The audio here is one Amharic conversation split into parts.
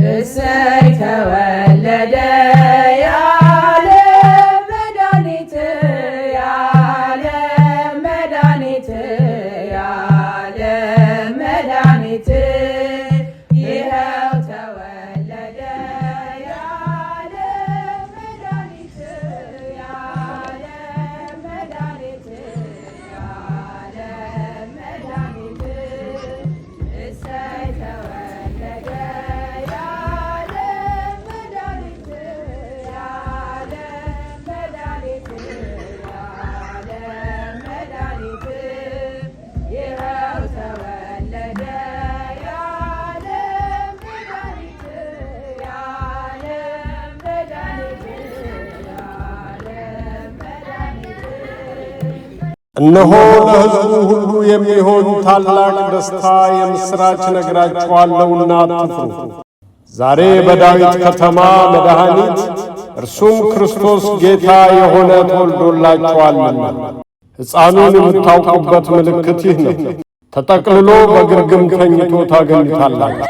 እሰይ ተወለደ ያለ መድኃኒት ያለ መድኃኒት ያለ መድኃኒት ይኸው ተወለደ ያለ መድኃኒት ያለ መድኃኒት ያለ መድኃኒት እሰይ ተወለደ ያለ መድኃኒት ያለ መድኃኒት ያለ መድኃኒት ይኸው ተወለደ ያለ መድኃኒት ያለ መድኃኒት ያለ መድኃኒት እነሆ ለሕዝቡ ሁሉ የሚሆን ታላቅ ደስታ የምሥራች ነግራችኋለሁና አትፍሩ። ዛሬ በዳዊት ከተማ መድኃኒት እርሱም ክርስቶስ ጌታ የሆነ ተወልዶላችኋልና። ሕፃኑን የምታውቁበት ምልክት ይህ ነው። ተጠቅልሎ በግርግም ተኝቶ ታገኙታላችሁ።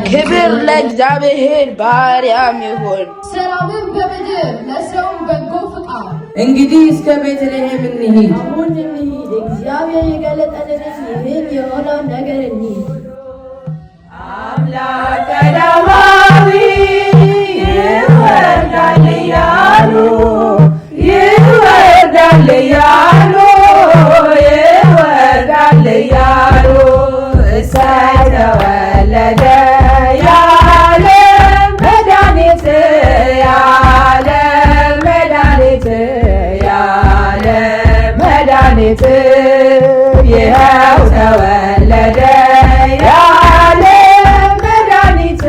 ክብር ለእግዚአብሔር ባርያም ይሁን። ሰላምን በምድር ለሰውም በጎ ፍቃድ። እንግዲህ እስከ ቤተልሔም እንሂድ። አሁን እንሂድ። እግዚአብሔር የገለጠልንን ይህን የሆነውን ነገር እንሂድ። አምላክ ቀዳማዊ ይወርዳል እያሉ ይወርዳል እያሉ ይወርዳል እያሉ እሰይ ተወለደ ያለ መድኃኒት ያለ መድኃኒት ያለ መድኃኒት ይኸው ተወለደ ያለ መድኃኒት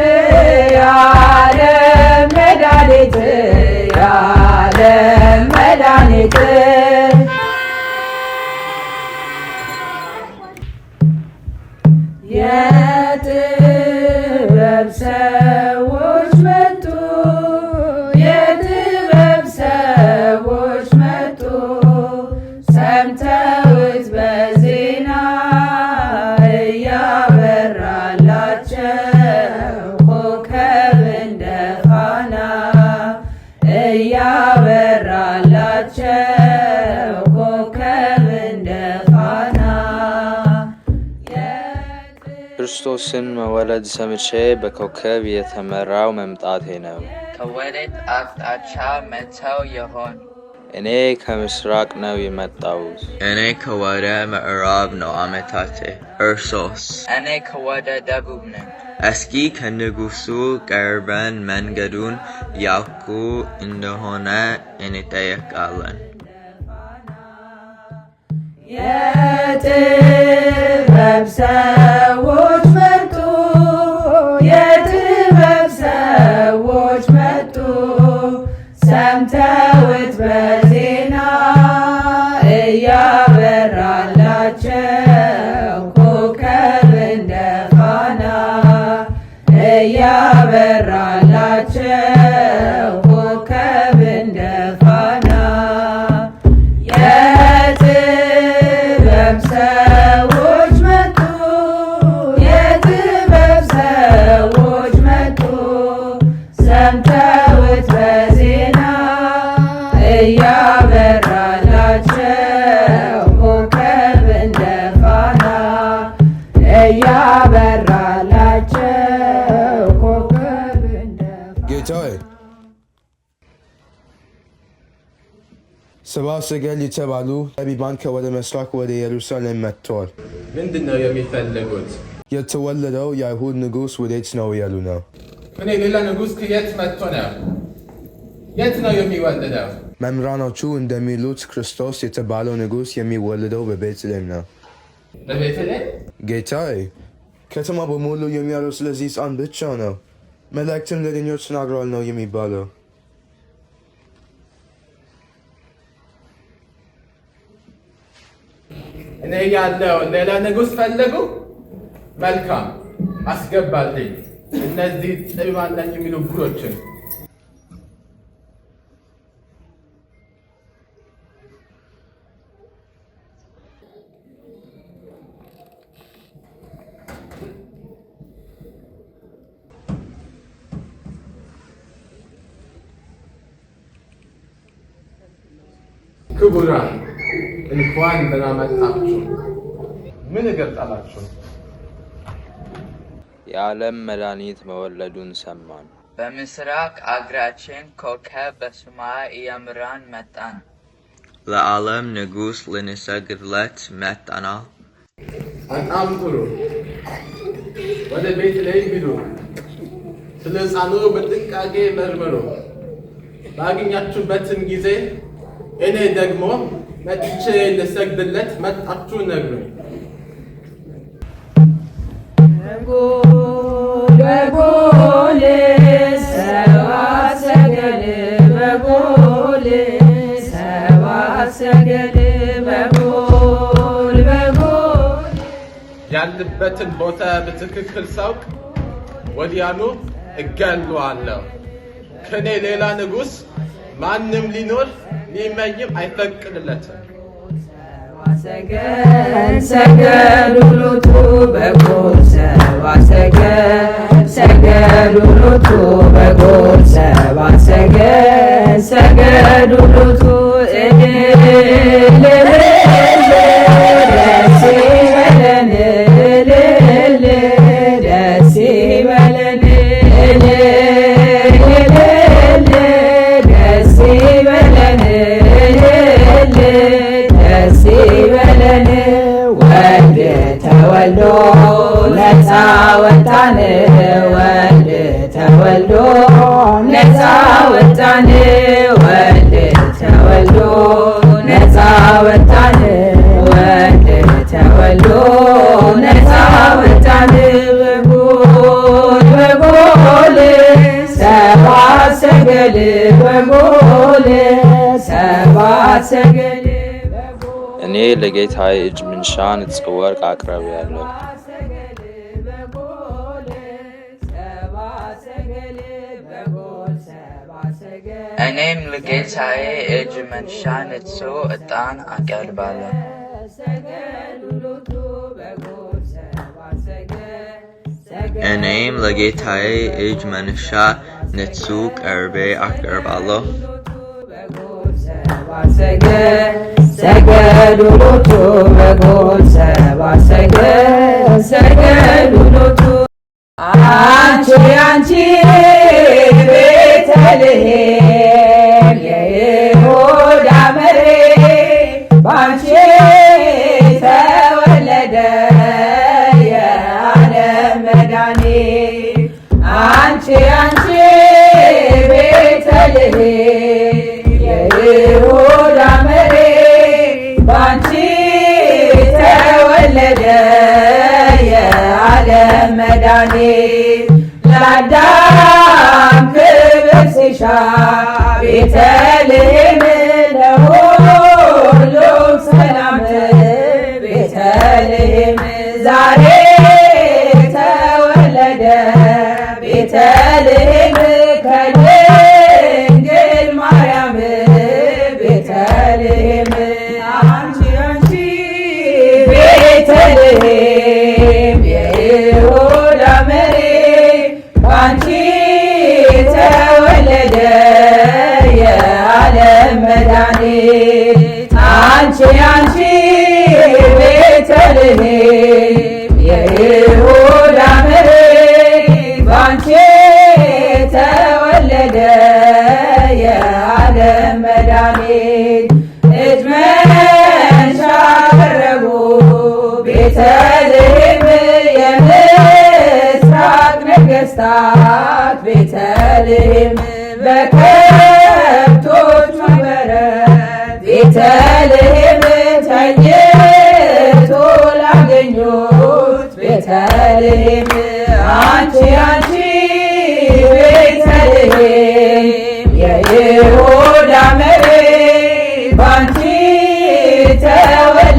ያለ መድኃኒት ያለ መድኃኒት የጥበብ ሰዎች መጡ የጥበብ ሰዎች መጡ ሰምተውት በዜና እያበራላቸው ኮከብ እንደ ፋና እያበራላቸው ኮከብ እንደ ፋና ክርስቶስን መወለድ ሰምቼ በኮከብ የተመራው መምጣቴ ነው። ከወዴት አቅጣጫ መጥተው ይሆን? እኔ ከምስራቅ ነው የመጣሁት። እኔ ከወደ ምዕራብ ነው አመጣጤ። እርሶስ? እኔ ከወደ ደቡብ ነኝ። እስኪ ከንጉሱ ቀርበን መንገዱን ያውቁ እንደሆነ እንጠይቃለን። የጥበብ ሰዎች መጡ የጥበብ ሰዎች መጡ ሰምተውት በዜና እያበራላቸው ኮከብ እንደ ፋና እያበራላቸው ኮከብ እንደ ፋና የጥበብ ሰዎች መጡ የጥበብ ሰዎች መጡ ሰምተውት በዜና እያበራላቸው ኮከብ እንደ ፋና እያበራላቸው ኮከብ እንደ ፋና። ጌታዬ ሰብአ ሰገል የተባሉ ጠቢባን ከወደ ምስራቅ ወደ ኢየሩሳሌም መጥተዋል። ምንድነው የሚፈልጉት? የተወለደው የአይሁድ ንጉሥ ወዴት ነው ያሉ ነው። እኔ ሌላ ንጉሥ ከየት መጥቶ ነው? የት ነው የሚወለደው? መምህራኖቹ እንደሚሉት ክርስቶስ የተባለው ንጉሥ የሚወለደው በቤተልሔም ነው። በቤተልሔም? ጌታዬ፣ ከተማ በሙሉ የሚያለው ስለዚህ ሕፃን ብቻ ነው። መላእክትም ለእረኞች ተናግረዋል ነው የሚባለው። እኔ ያለው ሌላ ንጉሥ ፈለጉ? መልካም አስገባልኝ እነዚህ ጠቢባን ነን የሚሉ ጉሮችን። ክቡራን እንኳን ደህና መጣችሁ። ምን እገልጣላችሁ? የዓለም መድኃኒት መወለዱን ሰማን። በምስራቅ አገራችን ኮከብ በሰማይ እያበራን መጣን። ለዓለም ንጉሥ ልንሰግድለት መጥተናል። በጣም ጥሩ። ወደ ቤተልሔም ሂዱ፣ ስለ ሕፃኑ በጥንቃቄ መርምሩ። ባገኛችሁበትም ጊዜ እኔ ደግሞ መጥቼ ልሰግድለት መጣችሁ ነግሩኝ። በጎል ሰብአ ሰገል በጎል ሰብአ ሰገል በጎል ያለበትን ቦታ በትክክል ሳውቅ ወዲያኑ እገለዋለሁ። ከኔ ሌላ ንጉሥ ማንም ሊኖር ሊመኝም አይፈቅድለትም። ሰገል ሰገሉ ሎቱ በጎል ሰብአ ሰገል ሰገሉ ሎቱ በጎል ሰብአ ሰገል ሰገሉ ሎቱ ደስ ይበለን ደስ ይበለን ደስ ይበለን ደስ ይበለን ወልድ ተወልዶ ነፃ ወጣን ወልድ ተወልዶ ነፃ ወጣን ወልድ ተወልዶ ነፃ ወጣን ወልድ ተወልዶ ነፃ ወጣን በጎል ሰብአ ሰገል በጎል ሰብአ ሰገል እኔ ለጌታዬ እጅ መንሻ ንጹሕ ወርቅ አቅርቤአለሁ። እኔም ለጌታዬ እጅ መንሻ ንጹሕ ዕጣን አቀርባለሁ። እኔም ለጌታዬ እጅ መንሻ ንጹሕ ቅርቤ አቀርባለሁ። ሰገዱ ሎቱ በጎል ሰብአ ሰገል ሰገዱ ሎቱ አንቺ ቤተልሔም የይሁዳ መሬት ባንቺ ተወለደ የዓለም መድኃኒት። አንቺ ቤተልሔም የይሁዳ መሬት ባንቺ ተወለደ የዓለም መድኃኒት። ለአዳም ክብር ሲሻ ቤተልሔም ለሁሉም ሰላም ቤተልሔም ዛሬ ተወለደ ቤተልሔም ከድንግል ማርያም ቤተልሔም አንቺ ቤተልሔም የይሁዳ መሬት ባንቺ ተወለደ የዓለም መድኃኒት። አንቺ ቤተልሔም የይሁዳ መሬት ባንቺ ተወለደ የዓለም መድኃኒት። እጅ መንሻ ቀረቡ ቤተልሔም የምስራቅ ነገሥታት ቤተልሔም በከብቶቹ በረት ቤተልሔም ተኝቶ ላገኙት ቤተልሔም አንቺ አንቺ ቤተልሔም የይሁዳ መሬት ባንቺ ተወለደ